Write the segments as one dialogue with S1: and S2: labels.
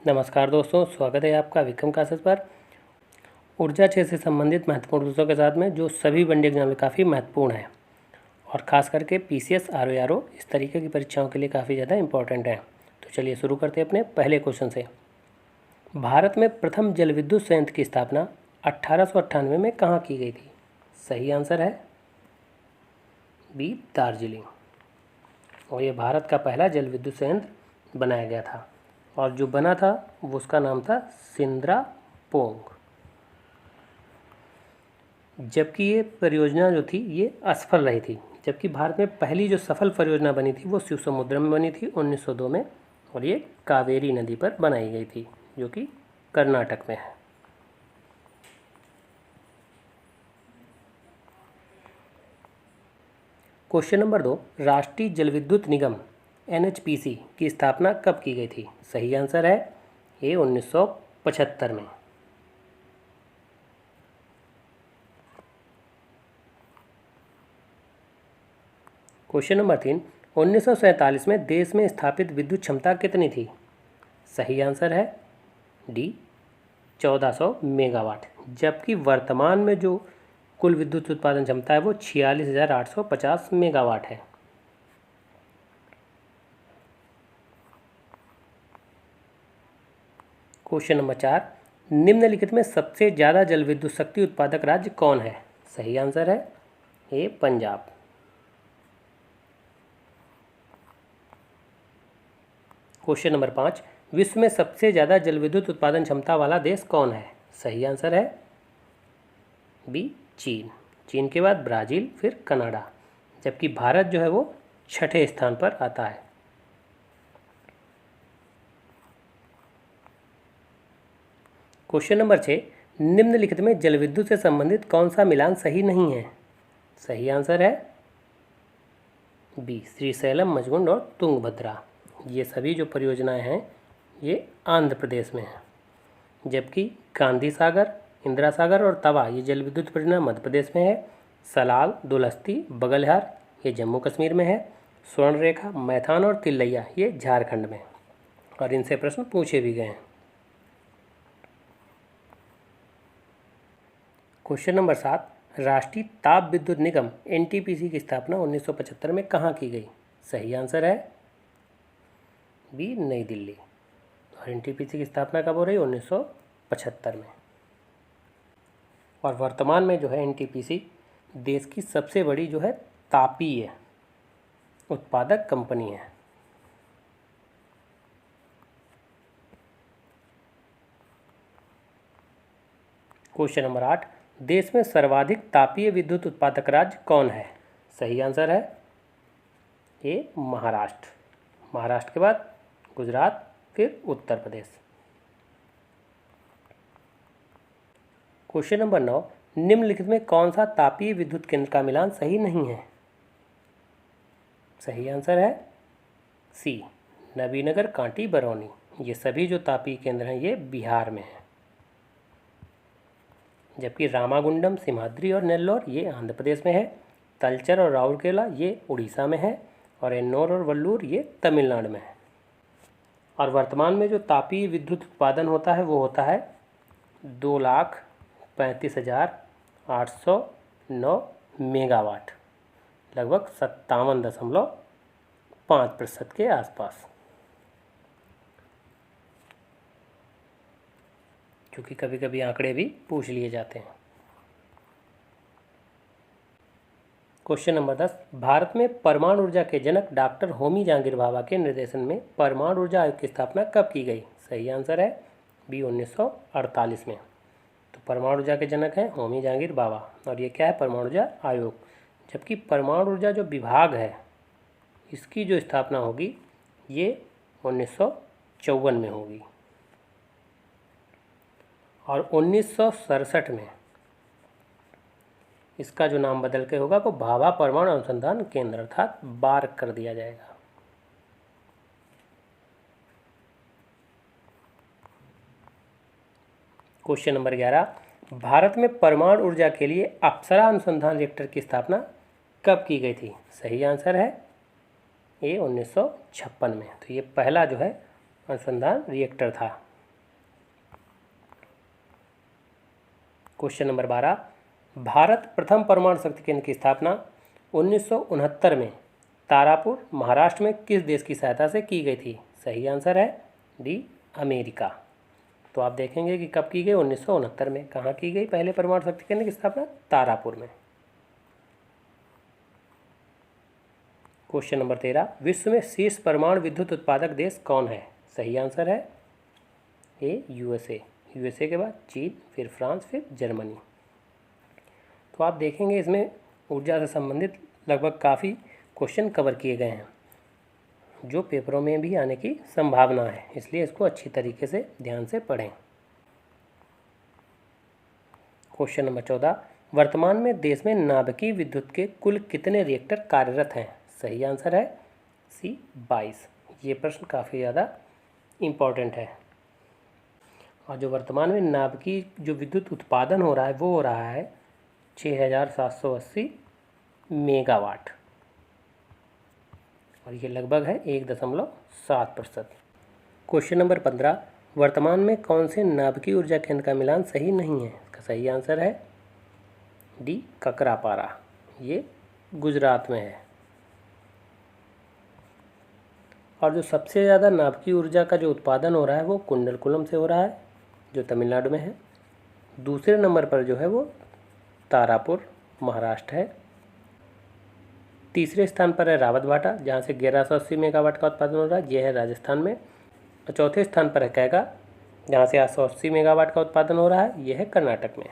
S1: नमस्कार दोस्तों, स्वागत है आपका विक्रम क्लासेस पर। ऊर्जा क्षेत्र से संबंधित महत्वपूर्ण रूपों के साथ में जो सभी वनडे एग्जाम में काफ़ी महत्वपूर्ण है और ख़ास करके पीसीएस आरओ इस तरीके की परीक्षाओं के लिए काफ़ी ज़्यादा इंपॉर्टेंट है। तो चलिए शुरू करते हैं अपने पहले क्वेश्चन से। भारत में प्रथम जल विद्युत संयंत्र की स्थापना 1898 में कहाँ की गई थी? सही आंसर है बी, दार्जिलिंग। और ये भारत का पहला जल विद्युत संयंत्र बनाया गया था और जो बना था वो उसका नाम था सिंद्रापोंग। जबकि ये परियोजना जो थी ये असफल रही थी, जबकि भारत में पहली जो सफल परियोजना बनी थी वो शिवसमुद्रम में बनी थी 1902 में, और ये कावेरी नदी पर बनाई गई थी जो कि कर्नाटक में है। क्वेश्चन नंबर 2, राष्ट्रीय जल विद्युत निगम एनएचपीसी की स्थापना कब की गई थी? सही आंसर है ये 1975 में। क्वेश्चन नंबर 3, 1947 में देश में स्थापित विद्युत क्षमता कितनी थी? सही आंसर है डी, 1400 मेगावाट, जबकि वर्तमान में जो कुल विद्युत उत्पादन क्षमता है वो 46,850 मेगावाट है। क्वेश्चन नंबर 4, निम्नलिखित में सबसे ज़्यादा जल विद्युत शक्ति उत्पादक राज्य कौन है? सही आंसर है ए, पंजाब। क्वेश्चन नंबर 5, विश्व में सबसे ज़्यादा जल विद्युत उत्पादन क्षमता वाला देश कौन है? सही आंसर है बी, चीन। चीन के बाद ब्राज़ील, फिर कनाडा, जबकि भारत जो है वो छठे स्थान पर आता है। क्वेश्चन नंबर 6, निम्नलिखित में जल विद्युत से संबंधित कौन सा मिलान सही नहीं है? सही आंसर है बी, श्रीशैलम, मजगुंड और तुंगभद्रा। ये सभी जो परियोजनाएं हैं ये आंध्र प्रदेश में हैं, जबकि गांधी सागर, इंदिरा सागर और तवा ये जल विद्युत परियोजना मध्य प्रदेश में है। सलाल, दुलस्ती, बगलहार ये जम्मू कश्मीर में है। स्वर्णरेखा, मैथान और तिलैया ये झारखंड में, और इनसे प्रश्न पूछे भी गए हैं। क्वेश्चन नंबर 7, राष्ट्रीय ताप विद्युत निगम एनटीपीसी की स्थापना 1975 में कहाँ की गई? सही आंसर है बी, नई दिल्ली। और एनटीपीसी की स्थापना कब हो रही है? 1975 में। और वर्तमान में जो है एनटीपीसी देश की सबसे बड़ी जो है तापीय उत्पादक कंपनी है। क्वेश्चन नंबर 8, देश में सर्वाधिक तापीय विद्युत उत्पादक राज्य कौन है? सही आंसर है ए, महाराष्ट्र। महाराष्ट्र के बाद गुजरात, फिर उत्तर प्रदेश। क्वेश्चन नंबर 9, निम्नलिखित में कौन सा तापीय विद्युत केंद्र का मिलान सही नहीं है? सही आंसर है सी, नबीनगर, कांटी, बरौनी। ये सभी जो तापीय केंद्र हैं ये बिहार में हैं, जबकि रामागुंडम, सिमहाद्री और नेल्लौर ये आंध्र प्रदेश में है। तलचर और राउरकेला ये उड़ीसा में है, और एन्नौर और वल्लूर ये तमिलनाडु में है। और वर्तमान में जो तापीय विद्युत उत्पादन होता है वो होता है 2,35,809 मेगावाट, लगभग 57.5% के आसपास, क्योंकि कभी कभी आंकड़े भी पूछ लिए जाते हैं। क्वेश्चन नंबर 10, भारत में परमाणु ऊर्जा के जनक डॉक्टर होमी जहांगीर भाभा के निर्देशन में परमाणु ऊर्जा आयोग की स्थापना कब की गई? सही आंसर है बी, 1948 में। तो परमाणु ऊर्जा के जनक हैं होमी जहांगीर भाभा, और ये क्या है? परमाणु ऊर्जा आयोग। जबकि परमाणु ऊर्जा जो विभाग है इसकी जो स्थापना होगी ये 1954 में होगी, और 1967 में इसका जो नाम बदल के होगा वो भाभा परमाणु अनुसंधान केंद्र अर्थात बार्क कर दिया जाएगा। क्वेश्चन नंबर 11, भारत में परमाणु ऊर्जा के लिए अप्सरा अनुसंधान रिएक्टर की स्थापना कब की गई थी? सही आंसर है ए, 1956 में। तो ये पहला जो है अनुसंधान रिएक्टर था क्वेश्चन नंबर 12, भारत प्रथम परमाणु शक्ति केंद्र की स्थापना 1969 में तारापुर महाराष्ट्र में किस देश की सहायता से की गई थी? सही आंसर है डी, अमेरिका। तो आप देखेंगे कि कब की गई, 1969 में। कहाँ की गई पहले परमाणु शक्ति केंद्र की स्थापना? तारापुर में। क्वेश्चन नंबर 13, विश्व में शीर्ष परमाणु विद्युत उत्पादक देश कौन है? सही आंसर है ए, यूएसए। यूएसए के बाद चीन, फिर फ्रांस, फिर जर्मनी। तो आप देखेंगे इसमें ऊर्जा से संबंधित लगभग काफ़ी क्वेश्चन कवर किए गए हैं जो पेपरों में भी आने की संभावना है, इसलिए इसको अच्छी तरीके से ध्यान से पढ़ें। क्वेश्चन नंबर 14, वर्तमान में देश में नाभिकीय विद्युत के कुल कितने रिएक्टर कार्यरत हैं? सही आंसर है सी, 22। ये प्रश्न काफ़ी ज़्यादा इम्पॉर्टेंट है। और जो वर्तमान में नाभिकीय जो विद्युत उत्पादन हो रहा है वो हो रहा है 6780 मेगावाट, और ये लगभग है 1.7%। क्वेश्चन नंबर 15, वर्तमान में कौन से नाभिकीय ऊर्जा केंद्र का मिलान सही नहीं है? इसका सही आंसर है डी, ककरापारा। ये गुजरात में है। और जो सबसे ज़्यादा नाभिकीय ऊर्जा का जो उत्पादन हो रहा है वो कुंडलकुलम से हो रहा है जो तमिलनाडु में है। दूसरे नंबर पर जो है वो तारापुर महाराष्ट्र है। तीसरे स्थान पर है रावतभाटा जहाँ से 1180 मेगावाट का उत्पादन हो रहा है, यह है राजस्थान में। और चौथे स्थान पर है कैगा जहाँ से 880 मेगावाट का उत्पादन हो रहा है, यह है कर्नाटक में।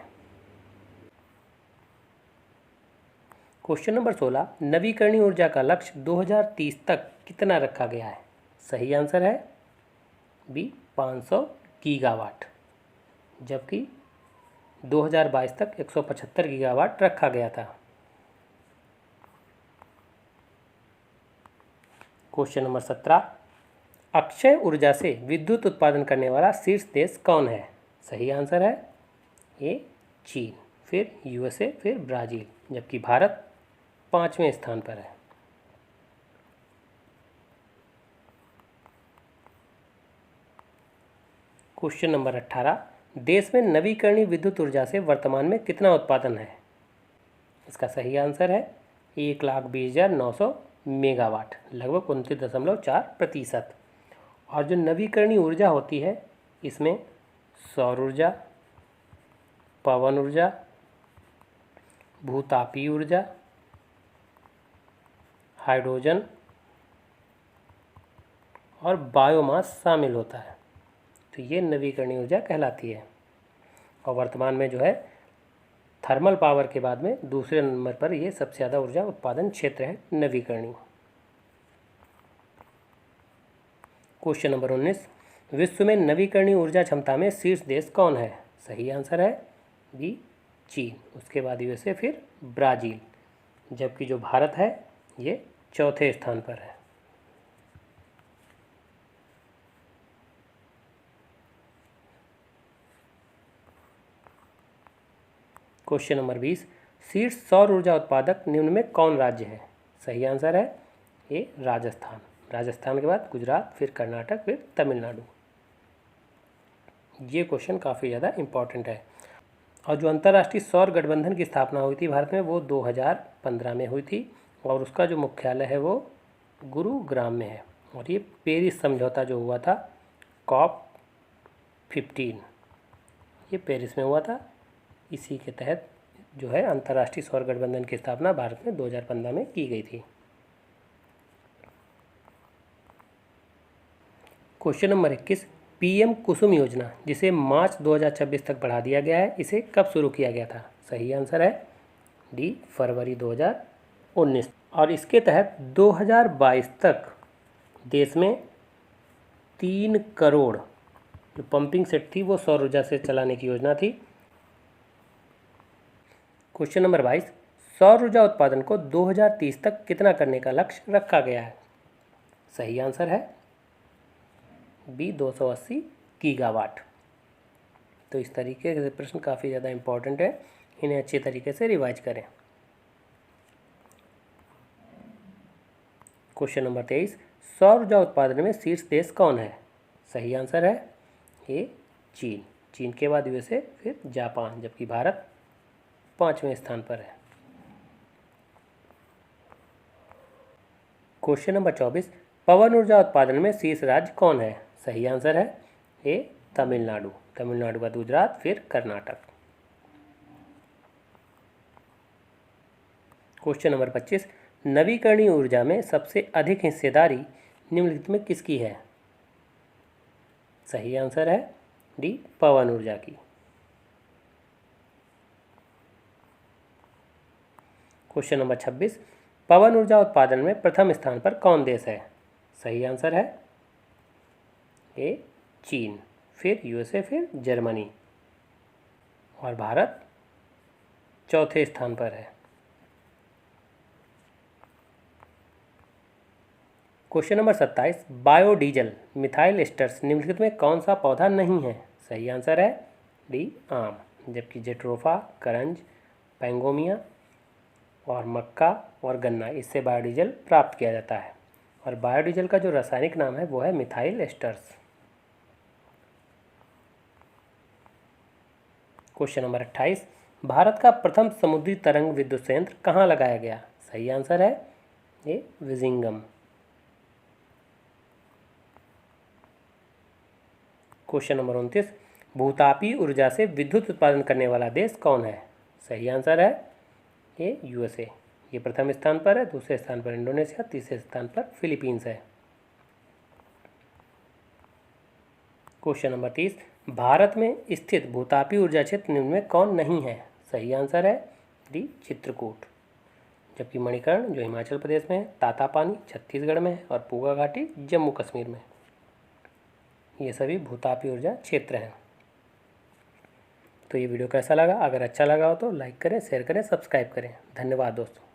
S1: क्वेश्चन नंबर 16, नवीकरणीय ऊर्जा का लक्ष्य 2030 तक कितना रखा गया है? सही आंसर है बी, 500 गीगावाट, जबकि 2022 तक 175 गीगावाट रखा गया था। क्वेश्चन नंबर 17, अक्षय ऊर्जा से विद्युत उत्पादन करने वाला शीर्ष देश कौन है? सही आंसर है ए, चीन, फिर यूएसए, फिर ब्राज़ील, जबकि भारत 5वें स्थान पर है। क्वेश्चन नंबर 18, देश में नवीकरणीय विद्युत ऊर्जा से वर्तमान में कितना उत्पादन है? इसका सही आंसर है 1,20,900 मेगावाट, लगभग 29.4%। और जो नवीकरणीय ऊर्जा होती है इसमें सौर ऊर्जा, पवन ऊर्जा, भूतापीय ऊर्जा, हाइड्रोजन और बायोमास शामिल होता है। तो ये नवीकरणीय ऊर्जा कहलाती है। और वर्तमान में जो है थर्मल पावर के बाद में दूसरे नंबर पर ये सबसे ज़्यादा ऊर्जा उत्पादन क्षेत्र है नवीकरणीय। क्वेश्चन नंबर 19, विश्व में नवीकरणीय ऊर्जा क्षमता में शीर्ष देश कौन है? सही आंसर है बी, चीन, उसके बाद यूएसए, फिर ब्राज़ील, जबकि जो भारत है ये चौथे स्थान पर है। क्वेश्चन नंबर 20, शीर्ष सौर ऊर्जा उत्पादक निम्न में कौन राज्य है? सही आंसर है ए, राजस्थान। राजस्थान के बाद गुजरात, फिर कर्नाटक, फिर तमिलनाडु। ये क्वेश्चन काफ़ी ज़्यादा इम्पॉर्टेंट है। और जो अंतर्राष्ट्रीय सौर गठबंधन की स्थापना हुई थी भारत में वो 2015 में हुई थी, और उसका जो मुख्यालय है वो गुरुग्राम में है। और ये पेरिस समझौता जो हुआ था COP15, ये पेरिस में हुआ था। इसी के तहत जो है अंतर्राष्ट्रीय सौर गठबंधन की स्थापना भारत में 2015 में की गई थी। क्वेश्चन नंबर 21, PM कुसुम योजना जिसे मार्च 2026 तक बढ़ा दिया गया है, इसे कब शुरू किया गया था? सही आंसर है डी, फरवरी 2019। और इसके तहत 2022 तक देश में 3 करोड़ जो पंपिंग सेट थी वो सौर ऊर्जा से चलाने की योजना थी। क्वेश्चन नंबर 22, सौर ऊर्जा उत्पादन को 2030 तक कितना करने का लक्ष्य रखा गया है? सही आंसर है बी, 280 गीगावाट। तो इस तरीके के प्रश्न काफ़ी ज़्यादा इम्पोर्टेंट है, इन्हें अच्छे तरीके से रिवाइज करें। क्वेश्चन नंबर 23, सौर ऊर्जा उत्पादन में शीर्ष देश कौन है? सही आंसर है ए, चीन, चीन के बाद यूएसए, फिर जापान, जबकि भारत 5वें स्थान पर है। क्वेश्चन नंबर 24, पवन ऊर्जा उत्पादन में शीर्ष राज्य कौन है? सही आंसर है ए तमिलनाडु, तमिलनाडु के बाद गुजरात, फिर कर्नाटक। क्वेश्चन नंबर 25, नवीकरणीय ऊर्जा में सबसे अधिक हिस्सेदारी निम्नलिखित में किसकी है? सही आंसर है डी पवन ऊर्जा की। क्वेश्चन नंबर 26, पवन ऊर्जा उत्पादन में प्रथम स्थान पर कौन देश है? सही आंसर है ए चीन, फिर यूएसए, फिर जर्मनी, और भारत चौथे स्थान पर है। Question number 27, biodiesel methyl asters निम्नलिखित में कौन सा पौधा नहीं है? सही आंसर है डी आम, जबकि जेट्रोफा, करंज, पैंगोमिया और मक्का और गन्ना, इससे बायोडीजल प्राप्त किया जाता है। और बायोडीजल का जो रासायनिक नाम है वो है methyl asters. Question number 28, Bharat का प्रथम समुद्री तरंग विद्युत संयंत्र कहाँ लगाया गया? सही आंसर है ए विजिंगम। क्वेश्चन नंबर 29, भूतापीय ऊर्जा से विद्युत उत्पादन करने वाला देश कौन है? सही आंसर है ए यूएसए, ये प्रथम स्थान पर है, दूसरे स्थान पर इंडोनेशिया, तीसरे स्थान पर फिलीपींस है। क्वेश्चन नंबर 30, भारत में स्थित भूतापीय ऊर्जा क्षेत्र निम्न में कौन नहीं है? सही आंसर है डी चित्रकूट, जबकि मणिकर्ण जो हिमाचल प्रदेश में है, तातापानी छत्तीसगढ़ में है, और पूगा घाटी जम्मू कश्मीर में। ये सभी भूतापीय ऊर्जा क्षेत्र हैं। तो ये वीडियो कैसा लगा? अगर अच्छा लगा हो तो लाइक करें, शेयर करें, सब्सक्राइब करें। धन्यवाद दोस्तों।